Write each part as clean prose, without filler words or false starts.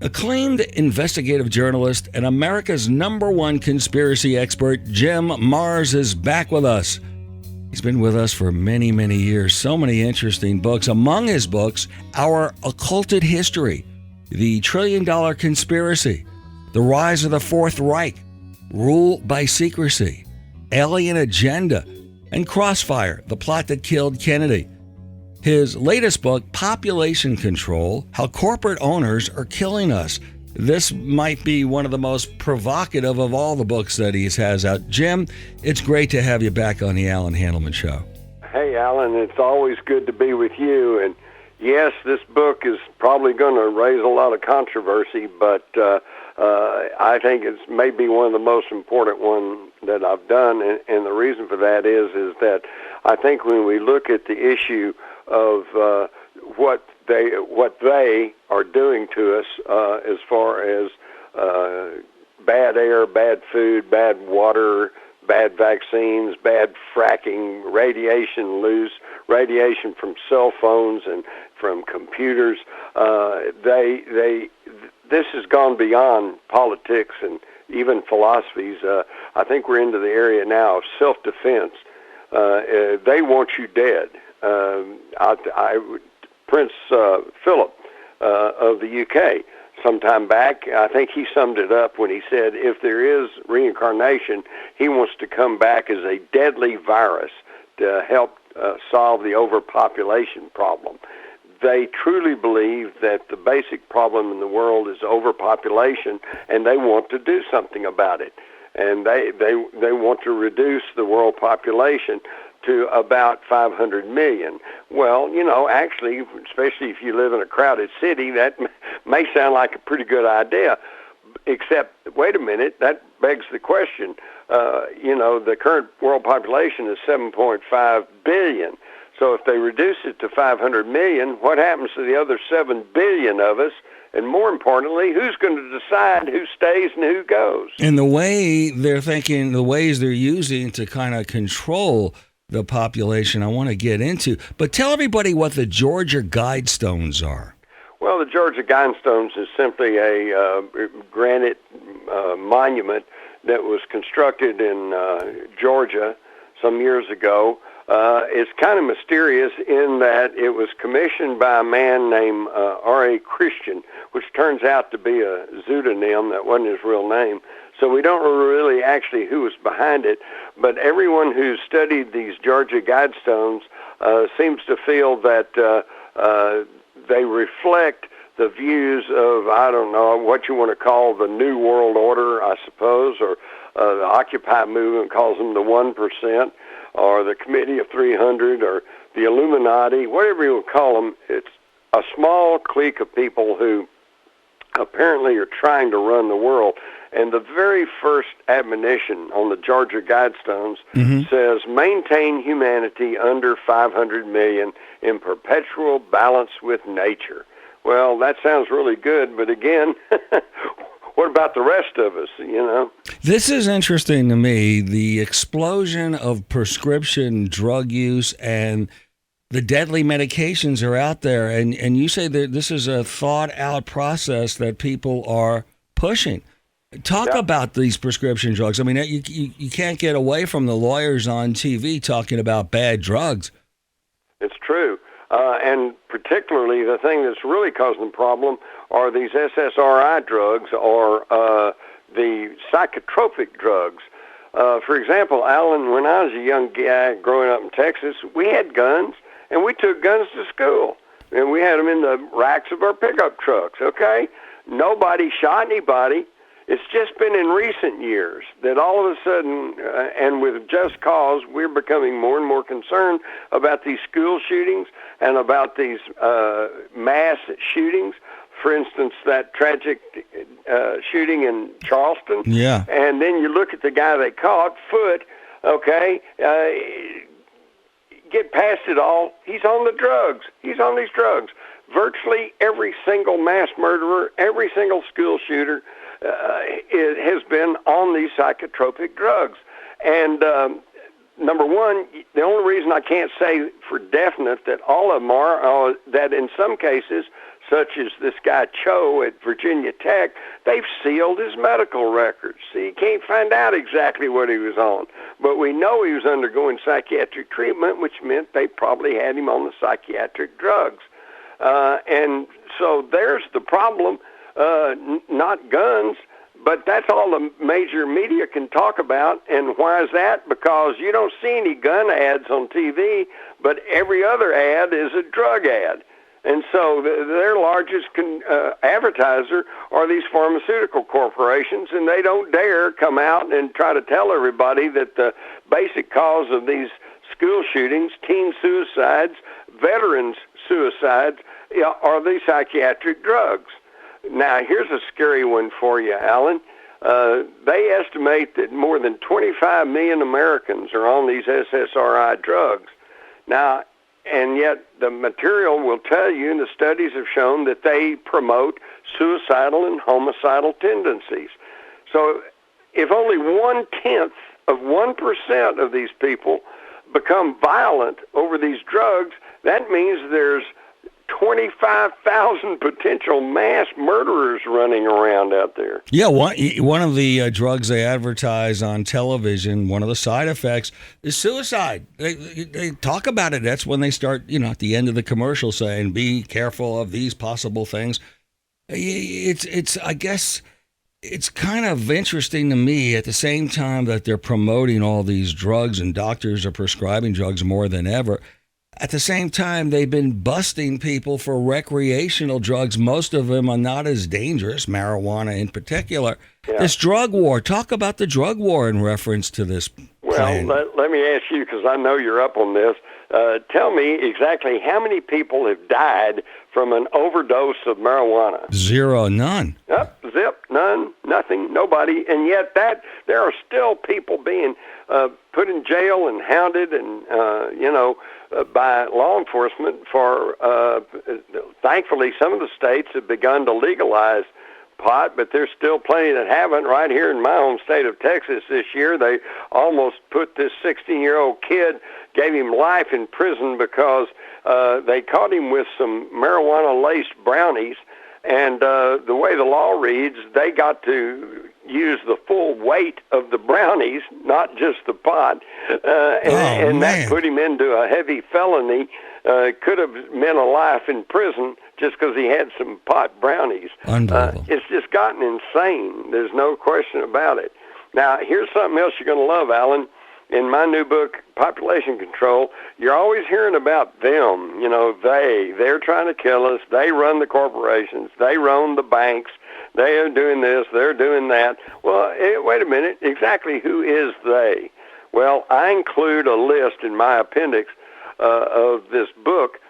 Acclaimed investigative journalist and America's #1 conspiracy expert, Jim MARRS, is back with us. He's been with us for many, many years. So many interesting books. Among his books, Our Occulted History, The $1 Trillion Conspiracy, The Rise of the Fourth Reich, Rule by Secrecy, Alien Agenda, and Crossfire, The Plot That Killed Kennedy. His latest book, Population Control, How Corporate Owners Are Killing Us. This might be one of the most provocative of all the books that he has out. Jim, it's great to have you back on the Allan Handelman Show. Hey, Allan, it's always good to be with you. And yes, this book is probably going to raise a lot of controversy, but I think it's maybe one of the most important ones that I've done. And the reason for that is that I think when we look at the issue of what they are doing to us as far as bad air, bad food, bad water, bad vaccines, bad fracking, radiation from cell phones and from computers. This has gone beyond politics and even philosophies. I think we're into the area now of self-defense. They want you dead. Prince Philip of the UK, sometime back, I think he summed it up when he said if there is reincarnation, he wants to come back as a deadly virus to help solve the overpopulation problem. They truly believe that the basic problem in the world is overpopulation, and they want to do something about it. And they want to reduce the world population to about 500 million. Well, actually, especially if you live in a crowded city, that may sound like a pretty good idea. Except, wait a minute, that begs the question. The current world population is 7.5 billion. So if they reduce it to 500 million, what happens to the other 7 billion of us? And more importantly, who's going to decide who stays and who goes? And the way they're thinking, the ways they're using to kind of control the population, I want to get into. But tell everybody what the Georgia Guidestones are. Well, the Georgia Guidestones is simply a granite monument that was constructed in Georgia some years ago. It's kind of mysterious in that it was commissioned by a man named R.A. Christian, which turns out to be a pseudonym. That wasn't his real name. So we don't know really actually who was behind it, but everyone who's studied these Georgia Guidestones seems to feel that they reflect the views of, I don't know, what you want to call the New World Order, I suppose, or the Occupy movement calls them the 1%, or the Committee of 300, or the Illuminati, whatever you would call them. It's a small clique of people who apparently are trying to run the world. And the very first admonition on the Georgia Guidestones says, maintain humanity under 500 million in perpetual balance with nature. Well, that sounds really good, but again, what about the rest of us, This is interesting to me, the explosion of prescription drug use and the deadly medications are out there. And you say that this is a thought-out process that people are pushing. Talk about these prescription drugs. I mean, you can't get away from the lawyers on TV talking about bad drugs. It's true. And particularly the thing that's really causing the problem are these SSRI drugs or the psychotropic drugs. For example, Allan, when I was a young guy growing up in Texas, we had guns, and we took guns to school. And we had them in the racks of our pickup trucks, okay? Nobody shot anybody. It's just been in recent years that all of a sudden, and with just cause, we're becoming more and more concerned about these school shootings and about these mass shootings. For instance, that tragic shooting in Charleston. Yeah. And then you look at the guy they caught, Foote, okay, get past it all. He's on the drugs. He's on these drugs. Virtually every single mass murderer, every single school shooter, it has been on these psychotropic drugs. And number one, the only reason I can't say for definite that all of them are, that in some cases, such as this guy Cho at Virginia Tech, they've sealed his medical records. So you can't find out exactly what he was on. But we know he was undergoing psychiatric treatment, which meant they probably had him on the psychiatric drugs. And so there's the problem, not guns. But that's all the major media can talk about. And why is that? Because you don't see any gun ads on TV, but every other ad is a drug ad. And so their largest advertiser are these pharmaceutical corporations, and they don't dare come out and try to tell everybody that the basic cause of these school shootings, teen suicides, veterans suicides, are these psychiatric drugs. Now, here's a scary one for you, Allan. They estimate that more than 25 million Americans are on these SSRI drugs. Now, and yet the material will tell you, and the studies have shown, that they promote suicidal and homicidal tendencies. So if only 0.1% of these people become violent over these drugs, that means there's 25,000 potential mass murderers running around out there. Yeah, one of the drugs they advertise on television, one of the side effects is suicide. They talk about it. That's when they start, at the end of the commercial saying, be careful of these possible things. I guess it's kind of interesting to me at the same time that they're promoting all these drugs and doctors are prescribing drugs more than ever. At the same time, they've been busting people for recreational drugs. Most of them are not as dangerous, marijuana in particular. Yeah. This drug war, talk about the drug war in reference to this plan. Well, let me ask you, because I know you're up on this. Tell me exactly how many people have died from an overdose of marijuana? Zero, none. Zip, none, nothing, nobody. And yet there are still people being put in jail and hounded and, by law enforcement for, thankfully, some of the states have begun to legalize pot, but there's still plenty that haven't. Right here in my home state of Texas this year, they almost put this 16-year-old kid, gave him life in prison because they caught him with some marijuana-laced brownies, and the way the law reads, they got to use the full weight of the brownies, not just the pot, and that put him into a heavy felony. Could have meant a life in prison just because he had some pot brownies. Unbelievable. It's just gotten insane. There's no question about it. Now, here's something else you're going to love, Allan. In my new book, Population Control, you're always hearing about them. They're trying to kill us. They run the corporations. They run the banks. They are doing this. They're doing that. Well, wait a minute. Exactly who is they? Well, I include a list in my appendix of this book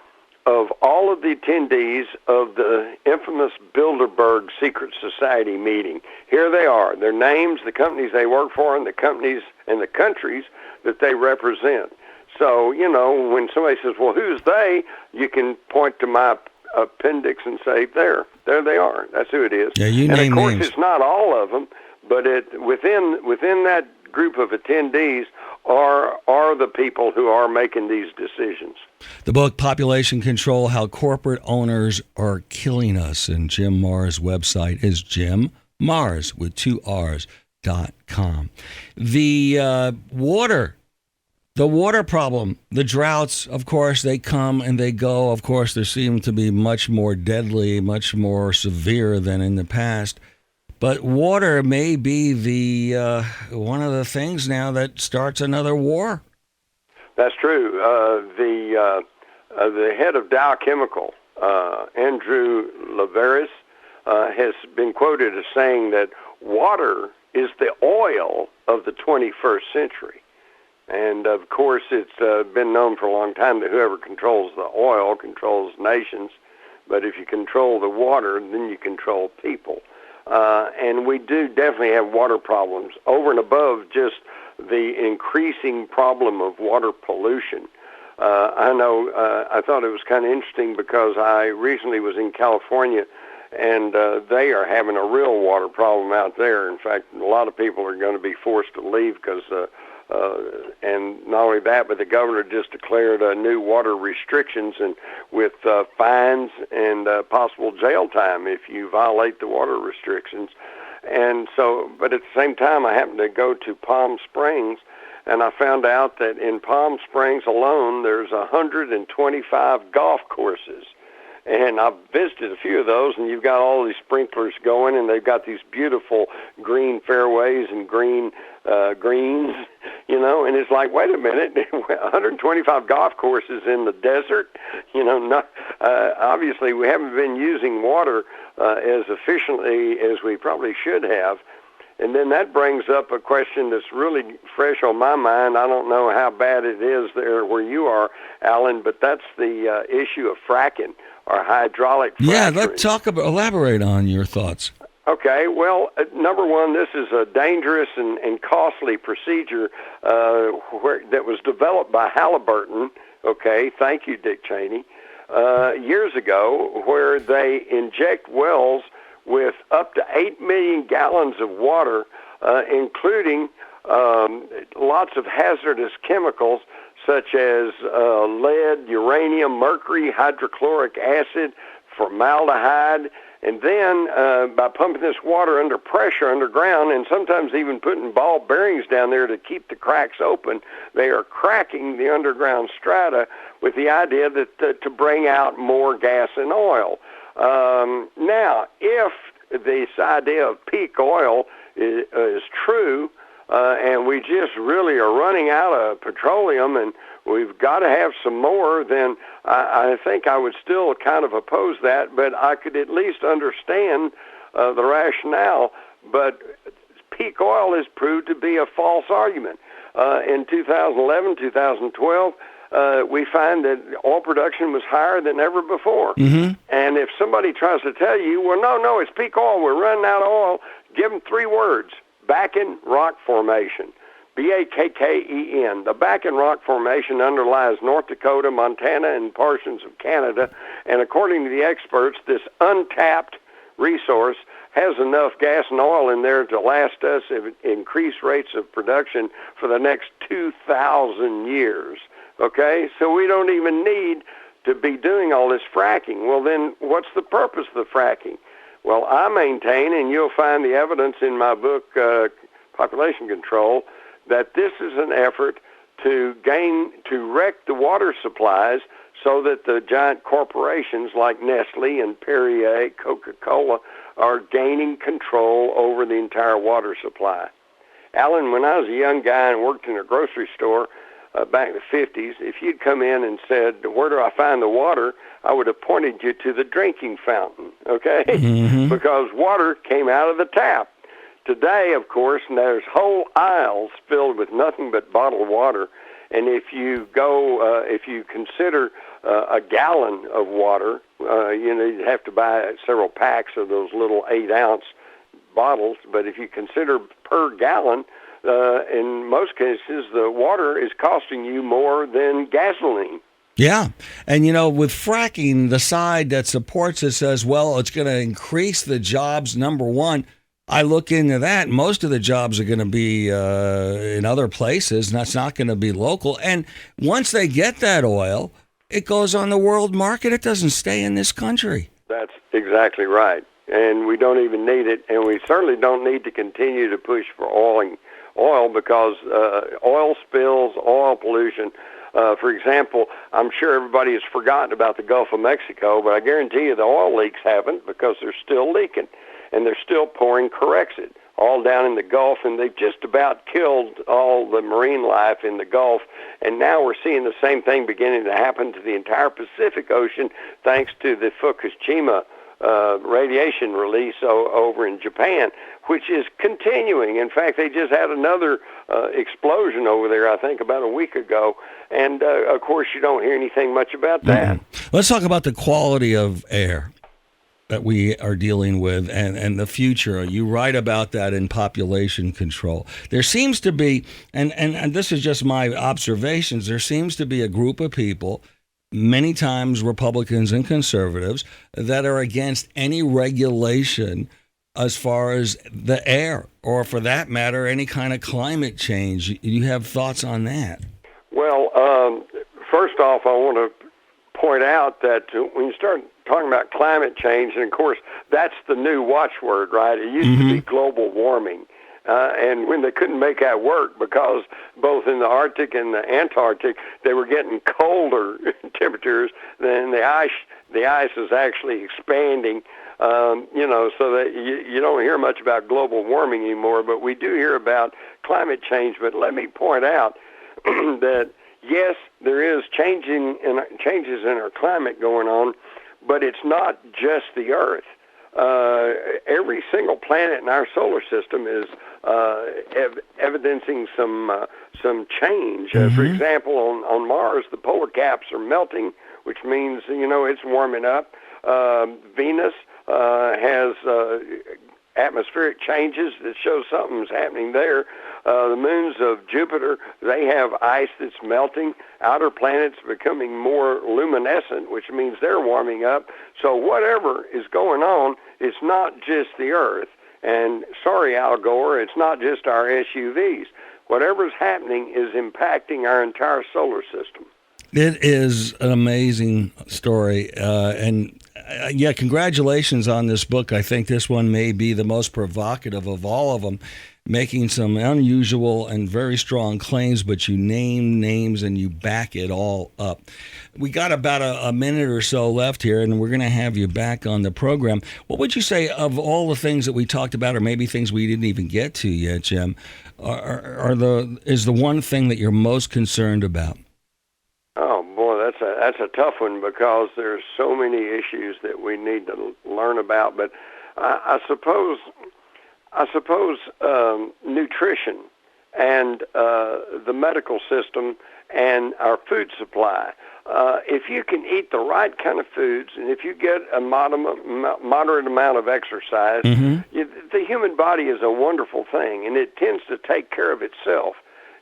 of all of the attendees of the infamous Bilderberg Secret Society meeting. Here they are, their names, the companies they work for, and the companies and the countries that they represent. So, when somebody says, well, who's they, you can point to my appendix and say, there they are. That's who it is. Yeah, you and name of course, names. It's not all of them, but within that group of attendees are the people who are making these decisions. The book, Population Control, How Corporate Owners Are Killing Us, and Jim Marrs' website is JimMarrs with 2 Rs.com. The water problem, the droughts, of course, they come and they go. Of course, they seem to be much more deadly, much more severe than in the past. But water may be the one of the things now that starts another war. That's true. The head of Dow Chemical, Andrew Laveris, has been quoted as saying that water is the oil of the 21st century. And, of course, it's been known for a long time that whoever controls the oil controls nations. But if you control the water, then you control people. And we do definitely have water problems over and above just the increasing problem of water pollution. I thought it was kind of interesting because I recently was in California, and they are having a real water problem out there. In fact, a lot of people are going to be forced to leave because And not only that, but the governor just declared new water restrictions and with fines and possible jail time if you violate the water restrictions. And so, but at the same time, I happened to go to Palm Springs, and I found out that in Palm Springs alone, there's 125 golf courses. And I've visited a few of those, and you've got all these sprinklers going, and they've got these beautiful green fairways and green greens, and it's like, wait a minute, 125 golf courses in the desert, obviously we haven't been using water as efficiently as we probably should have. And then that brings up a question that's really fresh on my mind. I don't know how bad it is there where you are, Allan, but that's the issue of fracking or hydraulic fracturing. Yeah, elaborate on your thoughts. Okay, well, number one, this is a dangerous and costly procedure that was developed by Halliburton, okay, thank you, Dick Cheney, years ago, where they inject wells with up to 8 million gallons of water, including lots of hazardous chemicals such as lead, uranium, mercury, hydrochloric acid, formaldehyde, and then by pumping this water under pressure underground and sometimes even putting ball bearings down there to keep the cracks open, they are cracking the underground strata with the idea that to bring out more gas and oil. Now, if this idea of peak oil is true, and we just really are running out of petroleum and we've got to have some more, then I think I would still kind of oppose that, but I could at least understand the rationale. But peak oil has proved to be a false argument. In 2011, 2012, we find that oil production was higher than ever before. Mm-hmm. And if somebody tries to tell you, well, no, it's peak oil, we're running out of oil, give them 3 words: Bakken Rock Formation. Bakken. The Bakken Rock Formation underlies North Dakota, Montana, and portions of Canada, and according to the experts, this untapped resource has enough gas and oil in there to last us at increased rates of production for the next 2,000 years. Okay? So we don't even need to be doing all this fracking. Well, then what's the purpose of the fracking? Well, I maintain, and you'll find the evidence in my book, Population Control, that this is an effort to wreck the water supplies so that the giant corporations like Nestle and Perrier, Coca-Cola, are gaining control over the entire water supply. Allan, when I was a young guy and worked in a grocery store back in the 50s, if you'd come in and said, where do I find the water, I would have pointed you to the drinking fountain, okay? Mm-hmm. Because water came out of the tap. Today, of course, there's whole aisles filled with nothing but bottled water. And if you consider a gallon of water, you'd have to buy several packs of those little 8-ounce bottles. But if you consider per gallon, in most cases, the water is costing you more than gasoline. Yeah. And, with fracking, the side that supports it says, well, it's going to increase the jobs, number one. I look into that. Most of the jobs are going to be in other places, and that's not going to be local. And once they get that oil, it goes on the world market. It doesn't stay in this country. That's exactly right. And we don't even need it, and we certainly don't need to continue to push for oil because oil spills, oil pollution. For example, I'm sure everybody has forgotten about the Gulf of Mexico, but I guarantee you the oil leaks haven't because they're still leaking. And they're still pouring Corexit all down in the Gulf, and they've just about killed all the marine life in the Gulf. And now we're seeing the same thing beginning to happen to the entire Pacific Ocean thanks to the Fukushima radiation release over in Japan, which is continuing. In fact, they just had another explosion over there, I think, about a week ago. And, of course, you don't hear anything much about that. Mm-hmm. Let's talk about the quality of air that we are dealing with and the future. You write about that in Population Control. There seems to be, and this is just my observations, there seems to be a group of people, many times Republicans and conservatives, that are against any regulation as far as the air, or for that matter, any kind of climate change. You have thoughts on that? Well, first off, I want to point out that when you start talking about climate change, and of course, that's the new watchword, right? It used to be global warming. And when they couldn't make that work because both in the Arctic and the Antarctic, they were getting colder temperatures, then the ice is actually expanding, so that you don't hear much about global warming anymore, but we do hear about climate change. But let me point out that, yes, there is changes in our climate going on, but it's not just the Earth. Every single planet in our solar system is evidencing some change. For example, on Mars, the polar caps are melting, which means it's warming up. Venus has atmospheric changes that show something's happening there. The moons of Jupiter, they have ice that's melting. Outer planets becoming more luminescent, which means they're warming up. So whatever is going on, it's not just the Earth. And sorry, Al Gore, it's not just our SUVs. Whatever's happening is impacting our entire solar system. It is an amazing story. Congratulations on this book. I think this one may be the most provocative of all of them, making some unusual and very strong claims, but you name names and you back it all up. We got about a minute or so left here, and we're going to have you back on the program. What would you say of all the things that we talked about, or maybe things we didn't even get to yet, Jim, is the one thing that you're most concerned about? Oh boy, that's a tough one because there's so many issues that we need to learn about. But I suppose nutrition and the medical system and our food supply. If you can eat the right kind of foods, and if you get a moderate amount of exercise, the human body is a wonderful thing, and it tends to take care of itself,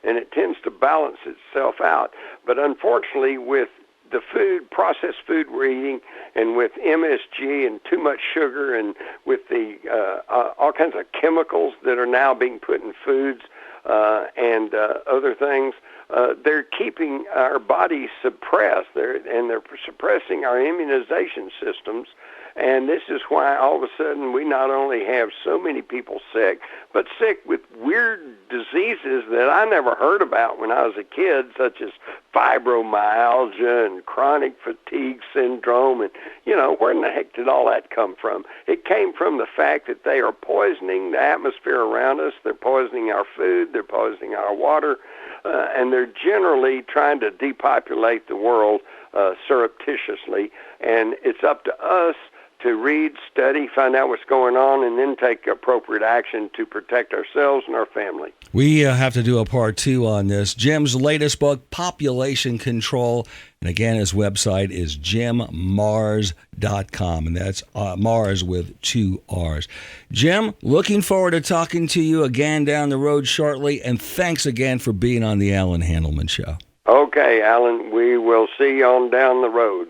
and it tends to balance itself out. But unfortunately, with the processed food we're eating, and with MSG and too much sugar, and with the all kinds of chemicals that are now being put in foods and other things, they're keeping our bodies suppressed. They're suppressing our immunization systems. And this is why all of a sudden we not only have so many people sick, but sick with weird diseases that I never heard about when I was a kid, such as fibromyalgia and chronic fatigue syndrome. And, where in the heck did all that come from? It came from the fact that they are poisoning the atmosphere around us. They're poisoning our food. They're poisoning our water. And they're generally trying to depopulate the world surreptitiously. And it's up to us to read, study, find out what's going on, and then take appropriate action to protect ourselves and our family. We have to do a part 2 on this. Jim's latest book, Population Control, and again, his website is jimmarrs.com, and that's Mars with 2 R's. Jim, looking forward to talking to you again down the road shortly, and thanks again for being on the Allan Handelman Show. Okay, Alan, we will see you on down the road.